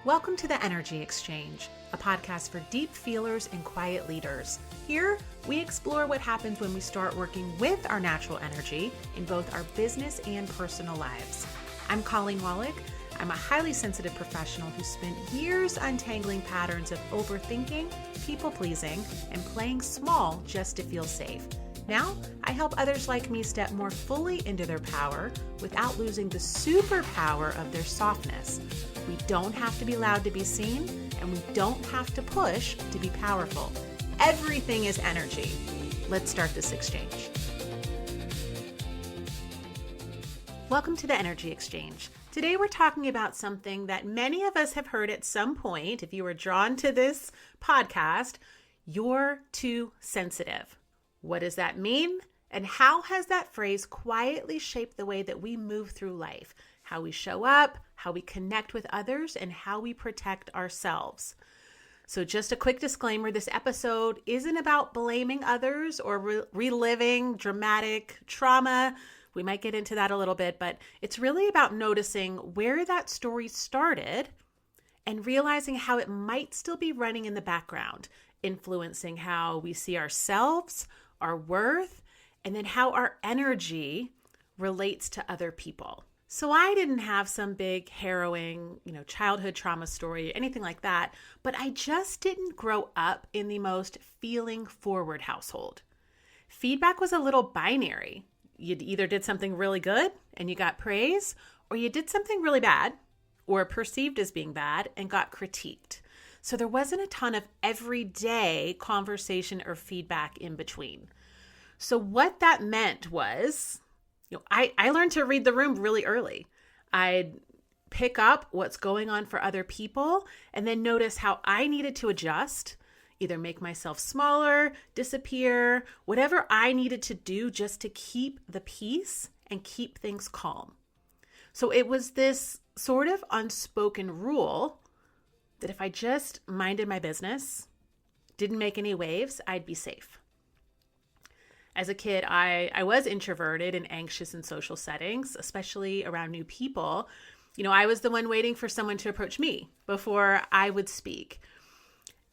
Welcome to the Energy Exchange, a podcast for deep feelers and quiet leaders. Here, we explore what happens when we start working with our natural energy in both our business and personal lives. I'm Colleen Wolak. I'm a highly sensitive professional who spent years untangling patterns of overthinking, people-pleasing, and playing small just to feel safe. Now, I help others like me step more fully into their power without losing the superpower of their softness. We don't have to be loud to be seen, and we don't have to push to be powerful. Everything is energy. Let's start this exchange. Welcome to the Energy Exchange. Today we're talking about something that many of us have heard at some point. If you were drawn to this podcast, you're too sensitive. What does that mean? And how has that phrase quietly shaped the way that we move through life, how we show up, how we connect with others, and how we protect ourselves? So just a quick disclaimer, this episode isn't about blaming others or reliving dramatic trauma. We might get into that a little bit, but it's really about noticing where that story started and realizing how it might still be running in the background, influencing how we see ourselves, our worth, and then how our energy relates to other people. So I didn't have some big harrowing, childhood trauma story, anything like that, but I just didn't grow up in the most feeling forward household. Feedback was a little binary. You either did something really good and you got praise, or you did something really bad or perceived as being bad and got critiqued. So there wasn't a ton of everyday conversation or feedback in between. So what that meant was, I learned to read the room really early. I'd pick up what's going on for other people and then notice how I needed to adjust, either make myself smaller, disappear, whatever I needed to do just to keep the peace and keep things calm. So it was this sort of unspoken rule that if I just minded my business, didn't make any waves, I'd be safe. As a kid, I was introverted and anxious in social settings, especially around new people. I was the one waiting for someone to approach me before I would speak.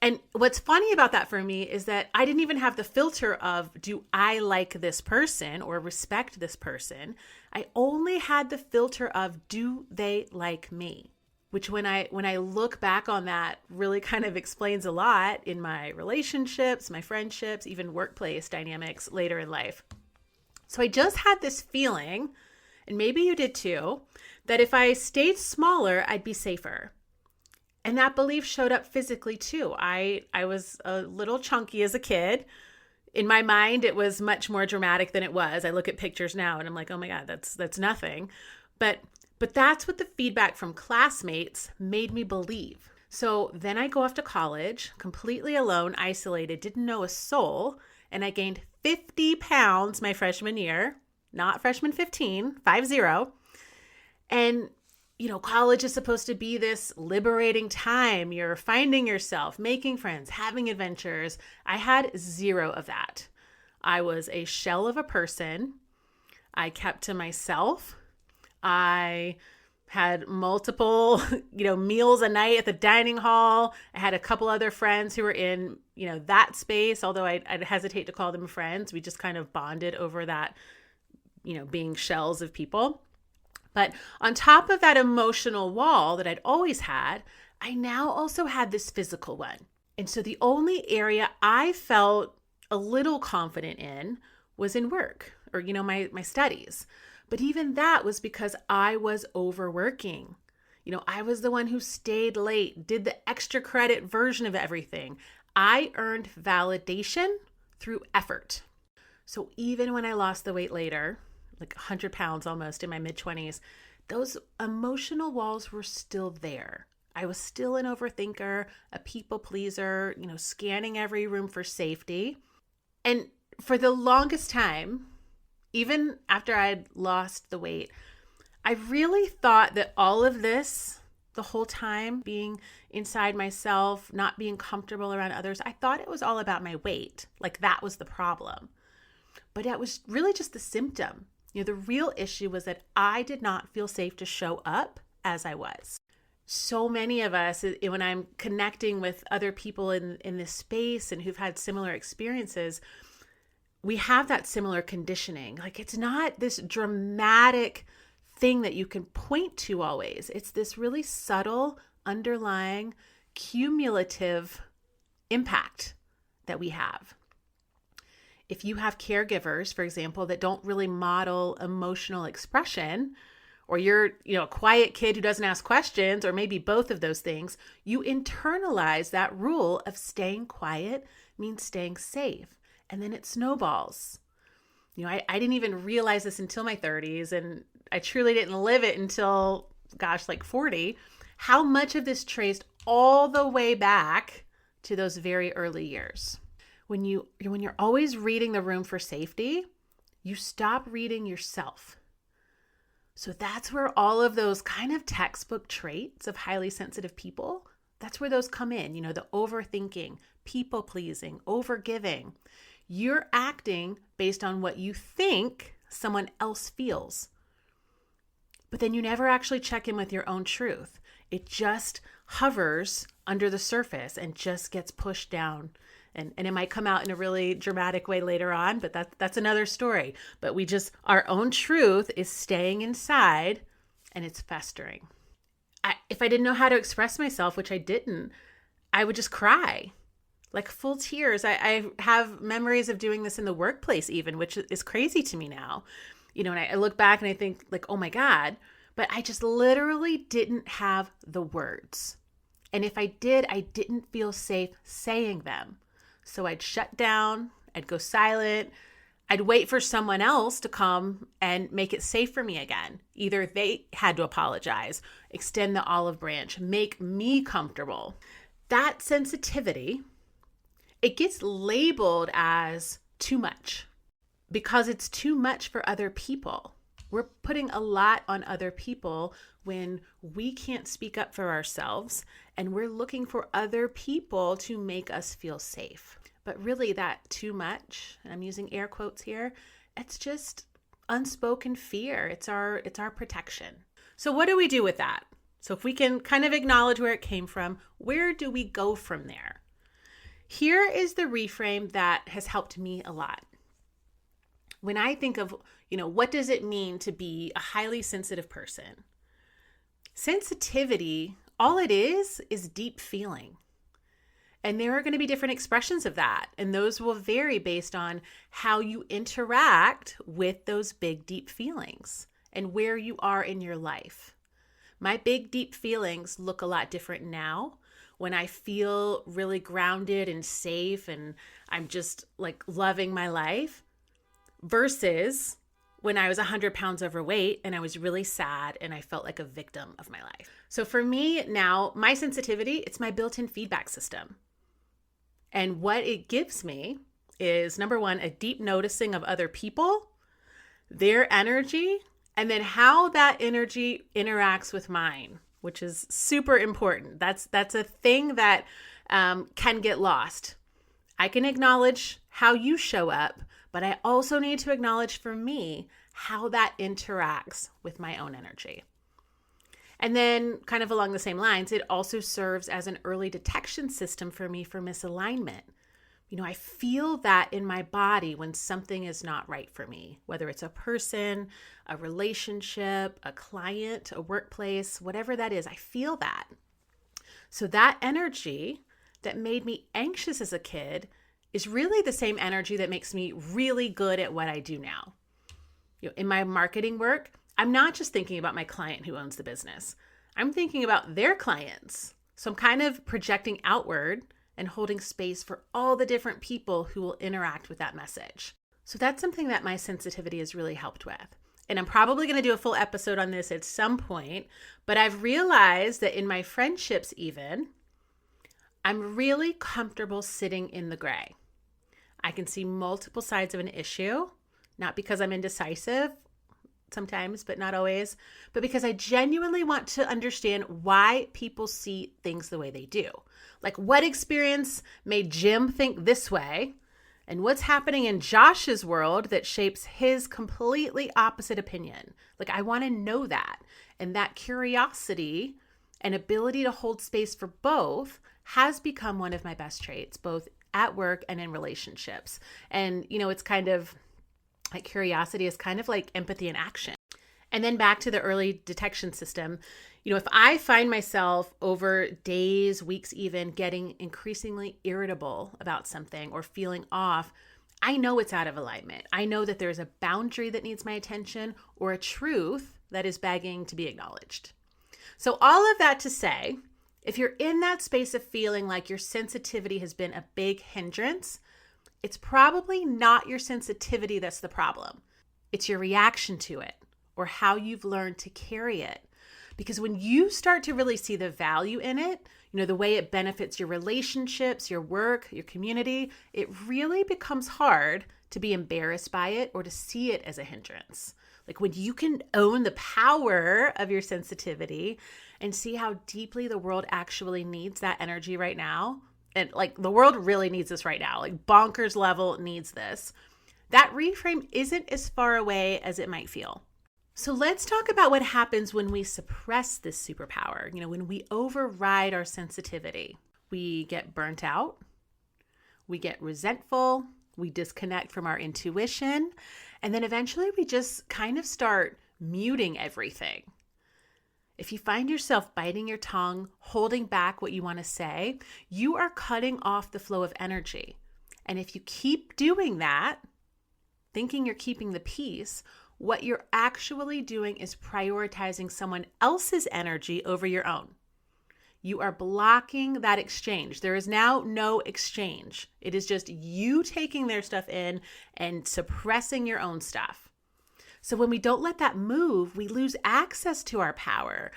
And what's funny about that for me is that I didn't even have the filter of, do I like this person or respect this person? I only had the filter of, do they like me? Which when I look back on that really kind of explains a lot in my relationships, my friendships, even workplace dynamics later in life. So I just had this feeling, and maybe you did too, that if I stayed smaller, I'd be safer. And that belief showed up physically too. I was a little chunky as a kid. In my mind, it was much more dramatic than it was. I look at pictures now and I'm like, oh my God, that's nothing. But that's what the feedback from classmates made me believe. So then I go off to college, completely alone, isolated, didn't know a soul, and I gained 50 pounds my freshman year, not freshman 15, 5-0. And, college is supposed to be this liberating time. You're finding yourself, making friends, having adventures. I had zero of that. I was a shell of a person. I kept to myself. I had multiple, meals a night at the dining hall. I had a couple other friends who were in, that space, although I'd hesitate to call them friends. We just kind of bonded over that, being shells of people. But on top of that emotional wall that I'd always had, I now also had this physical one. And so the only area I felt a little confident in was in work or, my studies. But even that was because I was overworking. I was the one who stayed late, did the extra credit version of everything. I earned validation through effort. So even when I lost the weight later, like 100 pounds almost in my mid-20s, those emotional walls were still there. I was still an overthinker, a people pleaser, scanning every room for safety. And for the longest time, even after I'd lost the weight, I really thought that all of this, the whole time being inside myself, not being comfortable around others, I thought it was all about my weight. Like that was the problem. But that was really just the symptom. The real issue was that I did not feel safe to show up as I was. so many of us, when I'm connecting with other people in this space and who've had similar experiences, we have that similar conditioning. Like, it's not this dramatic thing that you can point to always. It's this really subtle, underlying, cumulative impact that we have. If you have caregivers, for example, that don't really model emotional expression, or you're, a quiet kid who doesn't ask questions, or maybe both of those things, you internalize that rule of staying quiet means staying safe. And then it snowballs. I didn't even realize this until my 30s, and I truly didn't live it until, like 40, how much of this traced all the way back to those very early years. When you're always reading the room for safety, you stop reading yourself. So that's where all of those kind of textbook traits of highly sensitive people, that's where those come in. The overthinking, people pleasing, overgiving. You're acting based on what you think someone else feels. But then you never actually check in with your own truth. It just hovers under the surface and just gets pushed down. And it might come out in a really dramatic way later on, but that's another story. But our own truth is staying inside, and it's festering. If I didn't know how to express myself, which I didn't, I would just cry. Like full tears. I have memories of doing this in the workplace even, which is crazy to me now. And I look back and I think like, oh my God, but I just literally didn't have the words. And if I did, I didn't feel safe saying them. So I'd shut down, I'd go silent, I'd wait for someone else to come and make it safe for me again. Either they had to apologize, extend the olive branch, make me comfortable. That sensitivity, it gets labeled as too much because it's too much for other people. We're putting a lot on other people when we can't speak up for ourselves, and we're looking for other people to make us feel safe. But really that too much, and I'm using air quotes here, it's just unspoken fear. It's our protection. So what do we do with that? So if we can kind of acknowledge where it came from, where do we go from there? Here is the reframe that has helped me a lot. When I think of, what does it mean to be a highly sensitive person? Sensitivity, all it is deep feeling. And there are going to be different expressions of that. And those will vary based on how you interact with those big, deep feelings and where you are in your life. My big, deep feelings look a lot different now when I feel really grounded and safe and I'm just like loving my life versus when I was 100 pounds overweight and I was really sad and I felt like a victim of my life. So for me now, my sensitivity, it's my built-in feedback system. And what it gives me is, number one, a deep noticing of other people, their energy, and then how that energy interacts with mine, which is super important. That's a thing that can get lost. I can acknowledge how you show up, but I also need to acknowledge for me how that interacts with my own energy. And then kind of along the same lines, it also serves as an early detection system for me for misalignment. I feel that in my body when something is not right for me, whether it's a person, a relationship, a client, a workplace, whatever that is, I feel that. So that energy that made me anxious as a kid is really the same energy that makes me really good at what I do now. In my marketing work, I'm not just thinking about my client who owns the business. I'm thinking about their clients. So I'm kind of projecting outward and holding space for all the different people who will interact with that message. So that's something that my sensitivity has really helped with. And I'm probably going to do a full episode on this at some point, but I've realized that in my friendships even, I'm really comfortable sitting in the gray. I can see multiple sides of an issue, not because I'm indecisive, sometimes, but not always, but because I genuinely want to understand why people see things the way they do. Like, what experience made Jim think this way, and what's happening in Josh's world that shapes his completely opposite opinion. Like, I want to know that. And that curiosity and ability to hold space for both has become one of my best traits, both at work and in relationships. And, it's kind of like curiosity is kind of like empathy in action. And then back to the early detection system, if I find myself over days, weeks even, getting increasingly irritable about something or feeling off, I know it's out of alignment. I know that there's a boundary that needs my attention or a truth that is begging to be acknowledged. So all of that to say, if you're in that space of feeling like your sensitivity has been a big hindrance, it's probably not your sensitivity that's the problem. It's your reaction to it or how you've learned to carry it. Because when you start to really see the value in it, the way it benefits your relationships, your work, your community, it really becomes hard to be embarrassed by it or to see it as a hindrance. Like when you can own the power of your sensitivity and see how deeply the world actually needs that energy right now, and like the world really needs this right now, like bonkers level needs this, that reframe isn't as far away as it might feel. So let's talk about what happens when we suppress this superpower, when we override our sensitivity. We get burnt out, we get resentful, we disconnect from our intuition, and then eventually we just kind of start muting everything. If you find yourself biting your tongue, holding back what you want to say, you are cutting off the flow of energy. And if you keep doing that, thinking you're keeping the peace, what you're actually doing is prioritizing someone else's energy over your own. You are blocking that exchange. There is now no exchange. It is just you taking their stuff in and suppressing your own stuff. So when we don't let that move, we lose access to our power.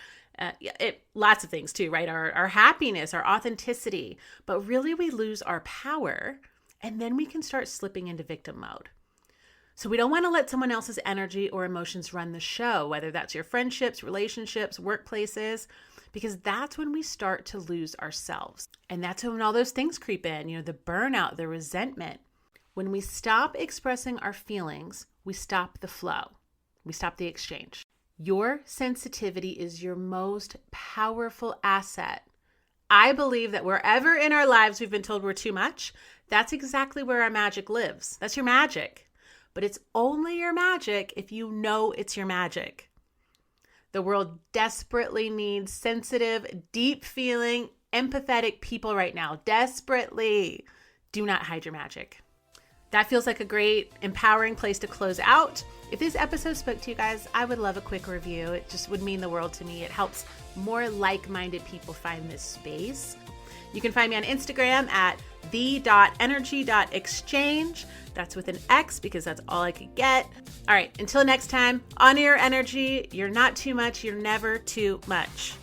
Lots of things too, right? Our happiness, our authenticity. But really we lose our power, and then we can start slipping into victim mode. So we don't want to let someone else's energy or emotions run the show, whether that's your friendships, relationships, workplaces, because that's when we start to lose ourselves. And that's when all those things creep in, the burnout, the resentment. When we stop expressing our feelings, we stop the flow. We stop the exchange. Your sensitivity is your most powerful asset. I believe that wherever in our lives we've been told we're too much, that's exactly where our magic lives. That's your magic. But it's only your magic if you know it's your magic. The world desperately needs sensitive, deep-feeling, empathetic people right now. Desperately. Do not hide your magic. That feels like a great, empowering place to close out. If this episode spoke to you guys, I would love a quick review. It just would mean the world to me. It helps more like-minded people find this space. You can find me on Instagram at the.energy.exchange. That's with an X because that's all I could get. All right, until next time, honor your energy. You're not too much. You're never too much.